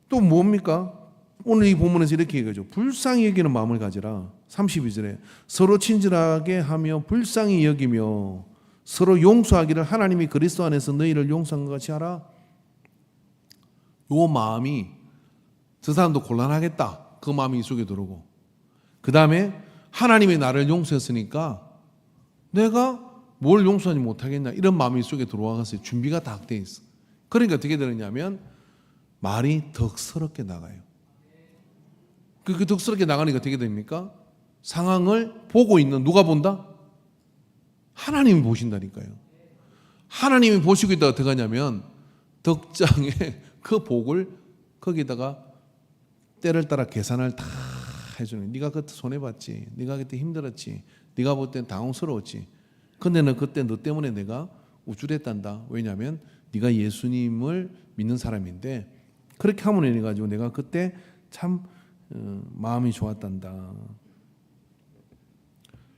Speaker 1: 또 뭡니까? 오늘 이 본문에서 이렇게 얘기하죠. 불쌍히 여기는 마음을 가지라. 32절에 서로 친절하게 하며 불쌍히 여기며 서로 용서하기를 하나님이 그리스도 안에서 너희를 용서한 것 같이 하라. 요 마음이 저 사람도 곤란하겠다. 그 마음이 이 속에 들어오고 그 다음에 하나님이 나를 용서했으니까 내가 뭘 용서하지 못하겠냐 이런 마음이 이 속에 들어와서 준비가 다 되어 있어. 그러니까 어떻게 되느냐면 말이 덕스럽게 나가요. 그 덕스럽게 나가니까 어떻게 됩니까? 상황을 보고 있는 누가 본다? 하나님이 보신다니까요. 하나님이 보시고 있다가 어떻게 하냐면 덕장에 그 복을 거기다가 때를 따라 계산을 다 해주는. 네가 그때 손해봤지, 네가 그때 힘들었지, 네가 볼 땐 당황스러웠지. 근데 너 그때 너 때문에 내가 우쭐했단다. 왜냐하면 네가 예수님을 믿는 사람인데 그렇게 하면 인해 가지고 내가 그때 참 마음이 좋았단다.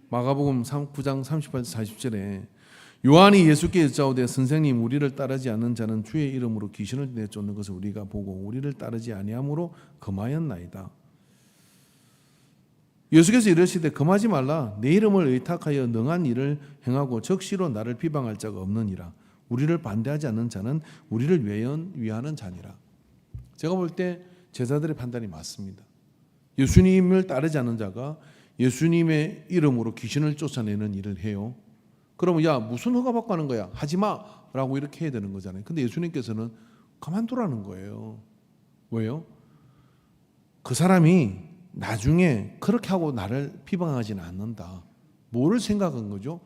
Speaker 1: 마가복음 9장 38절 40절에 요한이 예수께 여짜오되 선생님 우리를 따르지 않는 자는 주의 이름으로 귀신을 내쫓는 것을 우리가 보고 우리를 따르지 아니함으로 금하였나이다. 예수께서 이르시되 금하지 말라. 내 이름을 의탁하여 능한 일을 행하고 적시로 나를 비방할 자가 없느니라. 우리를 반대하지 않는 자는 우리를 위하는 자니라. 제가 볼 때 제자들의 판단이 맞습니다. 예수님을 따르지 않는 자가 예수님의 이름으로 귀신을 쫓아내는 일을 해요. 그러면 야 무슨 허가 받고 하는 거야? 하지 마라고 이렇게 해야 되는 거잖아요. 근데 예수님께서는 가만두라는 거예요. 왜요? 그 사람이 나중에 그렇게 하고 나를 비방하지는 않는다. 뭐를 생각한 거죠?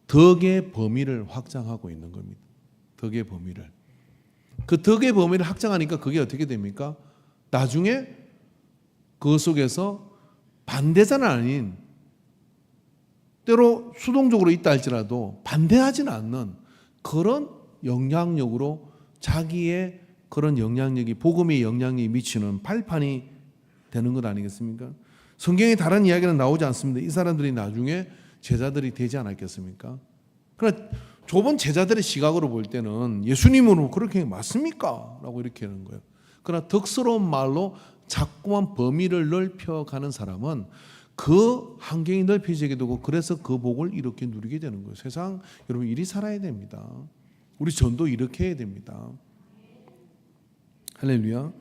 Speaker 1: 덕의 범위를 확장하고 있는 겁니다. 덕의 범위를. 그 덕의 범위를 확장하니까 그게 어떻게 됩니까? 나중에 그 속에서 반대자는 아닌, 때로 수동적으로 있다 할지라도 반대하지는 않는 그런 영향력으로 자기의 그런 영향력이, 복음의 영향력이 미치는 발판이 되는 것 아니겠습니까? 성경에 다른 이야기는 나오지 않습니다. 이 사람들이 나중에 제자들이 되지 않았겠습니까? 그러나 좁은 제자들의 시각으로 볼 때는 예수님으로 그렇게 맞습니까? 라고 이렇게 하는 거예요. 그러나 덕스러운 말로 자꾸만 범위를 넓혀가는 사람은 그 환경이 넓혀지게 되고, 그래서 그 복을 이렇게 누리게 되는 거예요. 세상 여러분 이리 살아야 됩니다. 우리 전도 이렇게 해야 됩니다. 할렐루야.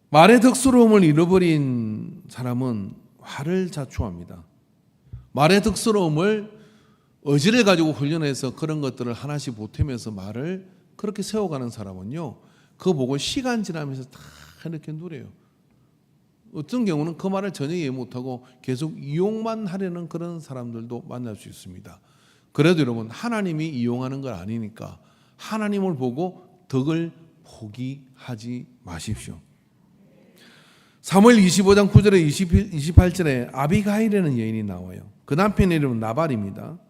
Speaker 1: 말의 덕스러움을 잃어버린 사람은 화를 자초합니다. 말의 덕스러움을 의지를 가지고 훈련해서 그런 것들을 하나씩 보태면서 말을 그렇게 세워가는 사람은요, 그 복을 시간 지나면서 다 이렇게 누려요. 어떤 경우는 그 말을 전혀 이해 못하고 계속 이용만 하려는 그런 사람들도 만날 수 있습니다. 그래도 여러분, 하나님이 이용하는 건 아니니까 하나님을 보고 덕을 포기하지 마십시오. 사무엘 25장 9절에 28절에 아비가일이라는 여인이 나와요. 그 남편의 이름은 나발입니다.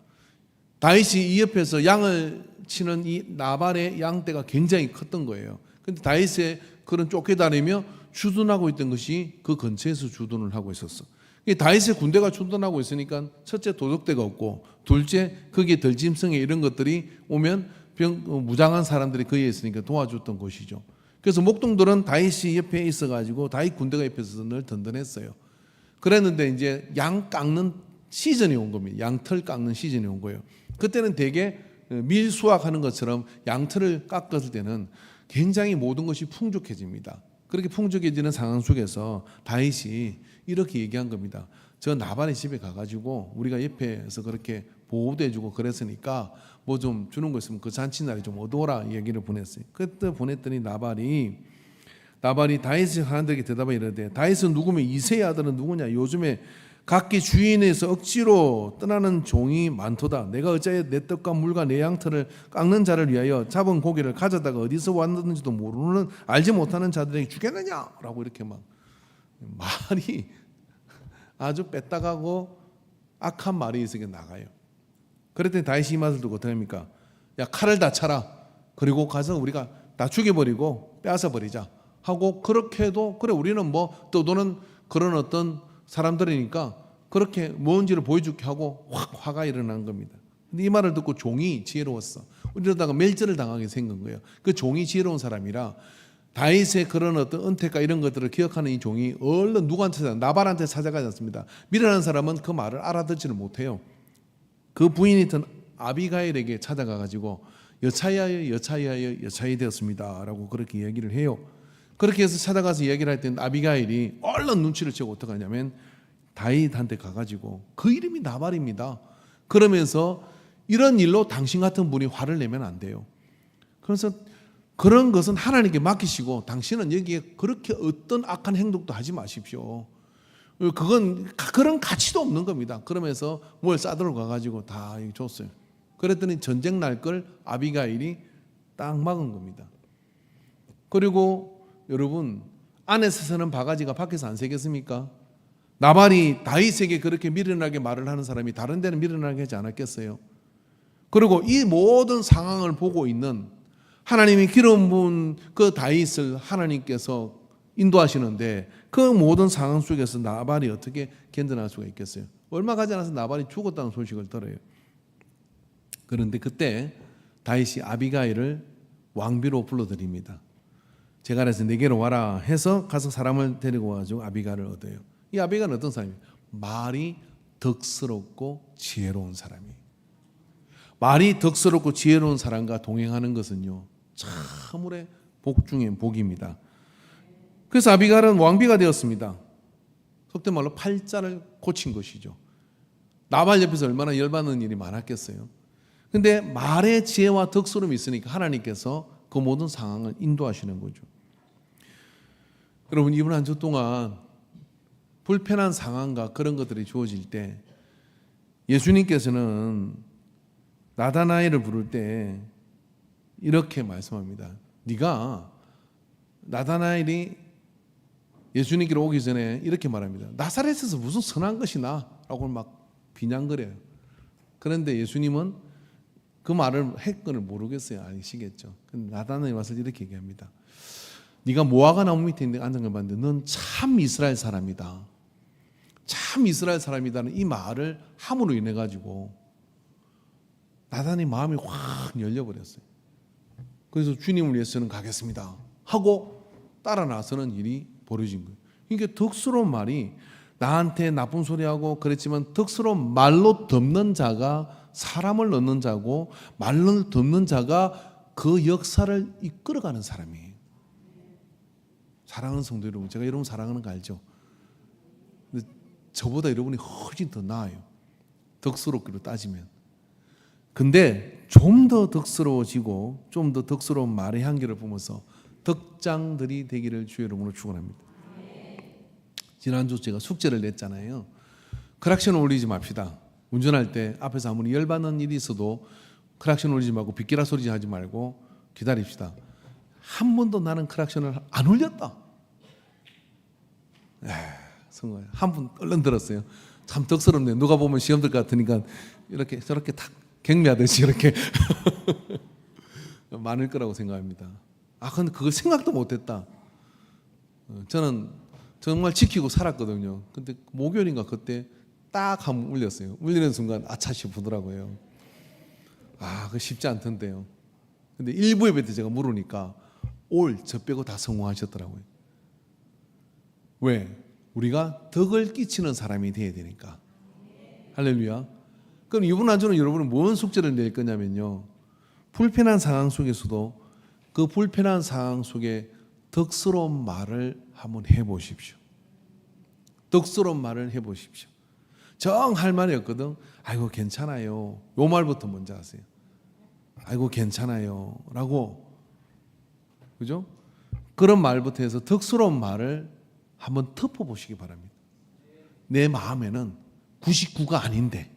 Speaker 1: 다윗이 이 옆에서 양을 치는 이 나발의 양떼가 굉장히 컸던 거예요. 근데 다윗의 그런 쫓겨다니며 주둔하고 있던 것이 그 근처에서 주둔을 하고 있었어. 다윗의 군대가 주둔하고 있으니까 첫째 도적대가 없고, 둘째 거기에 덜짐승에 이런 것들이 오면 무장한 사람들이 거기에 있으니까 도와줬던 곳이죠. 그래서 목동들은 다윗이 옆에 있어가지고 다윗 군대가 옆에서 늘 든든했어요. 그랬는데 이제 양 깎는 시즌이 온 겁니다. 양털 깎는 시즌이 온 거예요. 그때는 되게 밀수확하는 것처럼 양털을 깎았을 때는 굉장히 모든 것이 풍족해집니다. 그렇게 풍족해지는 상황 속에서 다윗이 이렇게 얘기한 겁니다. 저 나발의 집에 가가지고 우리가 옆에서 그렇게 보호도 해주고 그랬으니까 뭐 좀 주는 거 있으면 그 잔치날에 좀 얻어오라 얘기를 보냈어요. 그때 보냈더니 나발이 다윗이 하나님께 대답해 이르되, 다윗은 누구며 이새의 아들은 누구냐? 요즘에 각기 주인에서 억지로 떠나는 종이 많도다. 내가 어찌하여 내 떡과 물과 내 양털을 깎는 자를 위하여 잡은 고기를 가져다가 어디서 왔는지도 모르는, 알지 못하는 자들에게 주겠느냐? 라고 이렇게 막 말이 아주 뺐다가고 악한 말이 있으게 나가요. 그랬더니 다윗이 이 맛을 두고 어떻게 합니까? 야, 칼을 다 차라. 그리고 가서 우리가 다 죽여버리고 빼앗아 버리자 하고, 그렇게 해도 그래 우리는 뭐 떠도는 그런 어떤 사람들이니까 그렇게 뭔지를 보여주게 하고 확 화가 일어난 겁니다. 근데 이 말을 듣고 종이 지혜로웠어. 이러다가 멸절을 당하게 생긴 거예요. 그 종이 지혜로운 사람이라 다윗의 그런 어떤 은택과 이런 것들을 기억하는 이 종이 얼른 누구한테 나발한테 찾아가지 않습니다. 미련한 사람은 그 말을 알아듣지를 못해요. 그 부인이던 아비가일에게 찾아가가지고 여차하여 되었습니다라고 그렇게 얘기를 해요. 그렇게 해서 찾아가서 얘기를 할 때는 아비가일이 얼른 눈치를 채고 어떻게 하냐면 다윗한테 가가지고 그 이름이 나발입니다. 그러면서 이런 일로 당신 같은 분이 화를 내면 안 돼요. 그래서 그런 것은 하나님께 맡기시고 당신은 여기에 그렇게 어떤 악한 행동도 하지 마십시오. 그건 그런 가치도 없는 겁니다. 그러면서 뭘 싸들어 가가지고 다 줬어요. 그랬더니 전쟁 날 걸 아비가일이 딱 막은 겁니다. 그리고 여러분, 안에서 서는 바가지가 밖에서 안 새겠습니까? 나발이 다윗에게 그렇게 미련하게 말을 하는 사람이 다른 데는 미련하게 하지 않았겠어요? 그리고 이 모든 상황을 보고 있는 하나님이 기름 부은 그 다윗을 하나님께서 인도하시는데 그 모든 상황 속에서 나발이 어떻게 견뎌낼 수가 있겠어요? 얼마 가지 않아서 나발이 죽었다는 소식을 들어요. 그런데 그때 다윗이 아비가일을 왕비로 불러들입니다. 제가 그래서 내게로 와라 해서 가서 사람을 데리고 와가지고 아비가를 얻어요. 이 아비가는 어떤 사람이에요? 말이 덕스럽고 지혜로운 사람이에요. 말이 덕스럽고 지혜로운 사람과 동행하는 것은요, 참으로 복 중에 복입니다. 그래서 아비가는 왕비가 되었습니다. 속된 말로 팔자를 고친 것이죠. 나발 옆에서 얼마나 열받는 일이 많았겠어요. 근데 말의 지혜와 덕스러움이 있으니까 하나님께서 그 모든 상황을 인도하시는 거죠. 여러분, 이번 한 주 동안 불편한 상황과 그런 것들이 주어질 때 예수님께서는 나다나엘을 부를 때 이렇게 말씀합니다. 네가, 나다나엘이 예수님께로 오기 전에 이렇게 말합니다. 나사렛에서 무슨 선한 것이 나? 라고 막 비난거려요. 그런데 예수님은 그 말을 했건을 모르겠어요. 아시겠죠? 근데 나다나엘이 와서 이렇게 얘기합니다. 네가 무화과 나무 밑에 있는 앉은 걸 봤는데 넌 참 이스라엘 사람이다. 참 이스라엘 사람이다는 이 말을 함으로 인해 가지고 나다나엘의 마음이 확 열려버렸어요. 그래서 주님을 위해서는 가겠습니다 하고 따라 나서는 일이 벌어진 거예요. 그러니까 덕스러운 말이, 나한테 나쁜 소리하고 그랬지만 덕스러운 말로 덮는 자가 사람을 넣는 자고, 말로 덮는 자가 그 역사를 이끌어가는 사람이에요. 사랑하는 성도 여러분, 제가 여러분 사랑하는 거 알죠? 근데 저보다 여러분이 훨씬 더 나아요, 덕스럽기로 따지면. 근데 좀 더 덕스러워지고 좀 더 덕스러운 말의 향기를 뿜어서 덕장들이 되기를 주의 이름으로 축원합니다. 지난주 제가 숙제를 냈잖아요. 크락션 올리지 맙시다. 운전할 때 앞에서 아무리 열받는 일이 있어도 크락션 올리지 말고 빗기라 소리 하지 말고 기다립시다. 한 번도 나는 크락션을 안 올렸다. 성공해요. 한 분 얼른 들었어요. 참 덕스럽네요. 누가 보면 시험 들 것 같으니까 이렇게 저렇게 탁 갱미하듯이 이렇게 많을 거라고 생각합니다. 근데 그걸 생각도 못했다. 저는 정말 지키고 살았거든요. 근데 목요일인가 그때 딱 한 번 울렸어요. 울리는 순간 아차 싶더라고요. 그거 쉽지 않던데요. 근데 일부 예배 때 제가 물으니까 저 빼고 다 성공하셨더라고요. 왜? 우리가 덕을 끼치는 사람이 돼야 되니까. 할렐루야. 그럼 이번 한 주는 여러분은 무슨 숙제를 낼 거냐면요, 불편한 상황 속에서도 그 불편한 상황 속에 덕스러운 말을 한번 해보십시오. 덕스러운 말을 해보십시오. 정 할 말이었거든. 아이고 괜찮아요. 요 말부터 먼저 하세요. 아이고 괜찮아요 라고. 그죠? 그런 말부터 해서 덕스러운 말을 한번 덮어보시기 바랍니다. 내 마음에는 99가 아닌데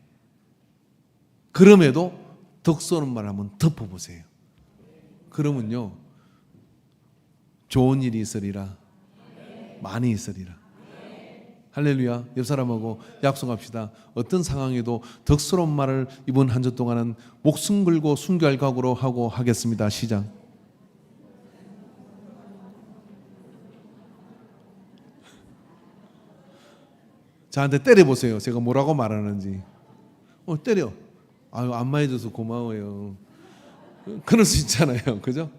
Speaker 1: 그럼에도 덕스러운 말을 한번 덮어보세요. 그러면요, 좋은 일이 있으리라. 많이 있으리라. 할렐루야. 옆 사람하고 약속합시다. 어떤 상황에도 덕스러운 말을 이번 한 주 동안은 목숨 걸고 순교할 각오로 하고 하겠습니다. 시작. 저한테 때려보세요. 제가 뭐라고 말하는지. 때려. 안마해줘서 고마워요. 그럴 수 있잖아요. 그죠?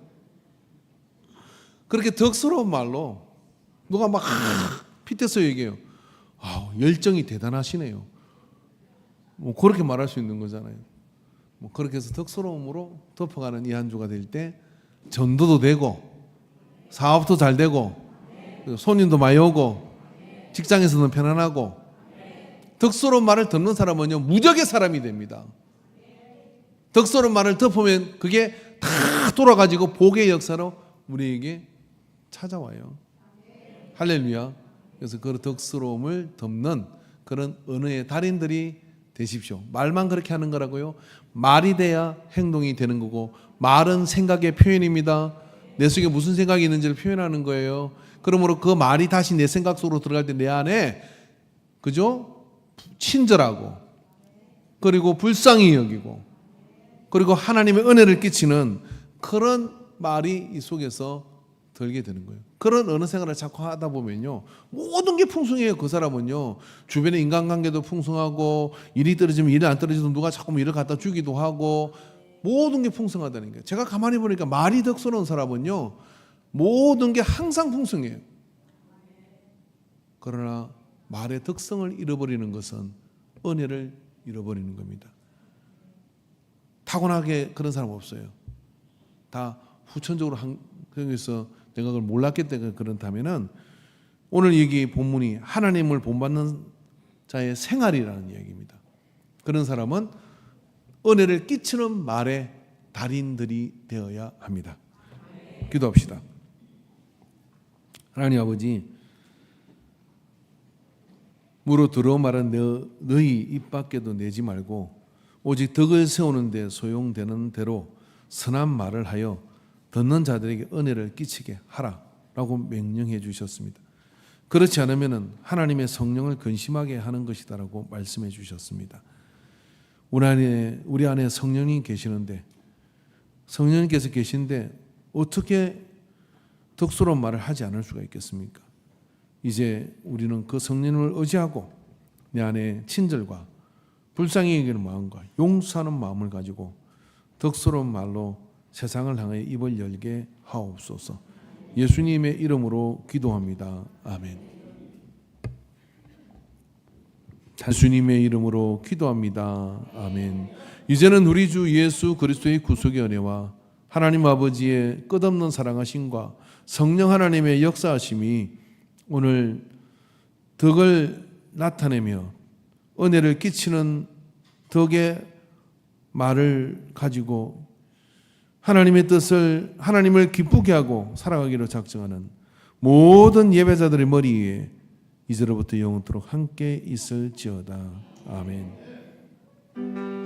Speaker 1: 그렇게 덕스러운 말로 누가 막 핏대서 얘기해요. 열정이 대단하시네요. 그렇게 말할 수 있는 거잖아요. 그렇게 해서 덕스러움으로 덮어가는 이 한 주가 될 때 전도도 되고 사업도 잘 되고 손님도 많이 오고 직장에서는 편안하고, 덕스러운 말을 듣는 사람은요 무적의 사람이 됩니다. 덕스러운 말을 덮으면 그게 다 돌아가지고 복의 역사로 우리에게 찾아와요. 할렐루야. 그래서 그 덕스러움을 덮는 그런 언어의 달인들이 되십시오. 말만 그렇게 하는 거라고요? 말이 돼야 행동이 되는 거고, 말은 생각의 표현입니다. 내 속에 무슨 생각이 있는지를 표현하는 거예요. 그러므로 그 말이 다시 내 생각 속으로 들어갈 때 내 안에, 그죠? 친절하고, 그리고 불쌍히 여기고, 그리고 하나님의 은혜를 끼치는 그런 말이 이 속에서 들게 되는 거예요. 그런 언어 생활을 자꾸 하다 보면요 모든 게 풍성해요. 그 사람은요 주변의 인간관계도 풍성하고, 일이 떨어지면 일이 안 떨어지도 누가 자꾸 일을 갖다 주기도 하고, 모든 게 풍성하다는 거예요. 제가 가만히 보니까 말이 덕스러운 사람은요 모든 게 항상 풍성해요. 그러나 말의 덕성을 잃어버리는 것은 은혜를 잃어버리는 겁니다. 타고나게 그런 사람 없어요. 다 후천적으로 그래서 내가 그걸 몰랐기 때문에 그렇다면은 오늘 여기 본문이 하나님을 본받는 자의 생활이라는 이야기입니다. 그런 사람은 은혜를 끼치는 말의 달인들이 되어야 합니다. 기도합시다. 하나님 아버지, 무로 들어 말한 너희 입 밖에도 내지 말고 오직 덕을 세우는 데 소용되는 대로 선한 말을 하여 듣는 자들에게 은혜를 끼치게 하라라고 명령해 주셨습니다. 그렇지 않으면 하나님의 성령을 근심하게 하는 것이다라고 말씀해 주셨습니다. 우리 안에 성령이 계시는데, 성령님께서 계신데 어떻게 덕스러운 말을 하지 않을 수가 있겠습니까? 이제 우리는 그 성령을 의지하고 내 안에 친절과 불쌍히 여기는 마음과 용서하는 마음을 가지고 덕스러운 말로 세상을 향해 입을 열게 하옵소서. 예수님의 이름으로 기도합니다. 아멘. 예수님의 이름으로 기도합니다. 아멘. 이제는 우리 주 예수 그리스도의 구속의 은혜와 하나님 아버지의 끝없는 사랑하심과 성령 하나님의 역사하심이 오늘 덕을 나타내며 은혜를 끼치는 덕의 말을 가지고 하나님의 뜻을, 하나님을 기쁘게 하고 살아가기로 작정하는 모든 예배자들의 머리 위에 이제로부터 영원토록 함께 있을지어다. 아멘.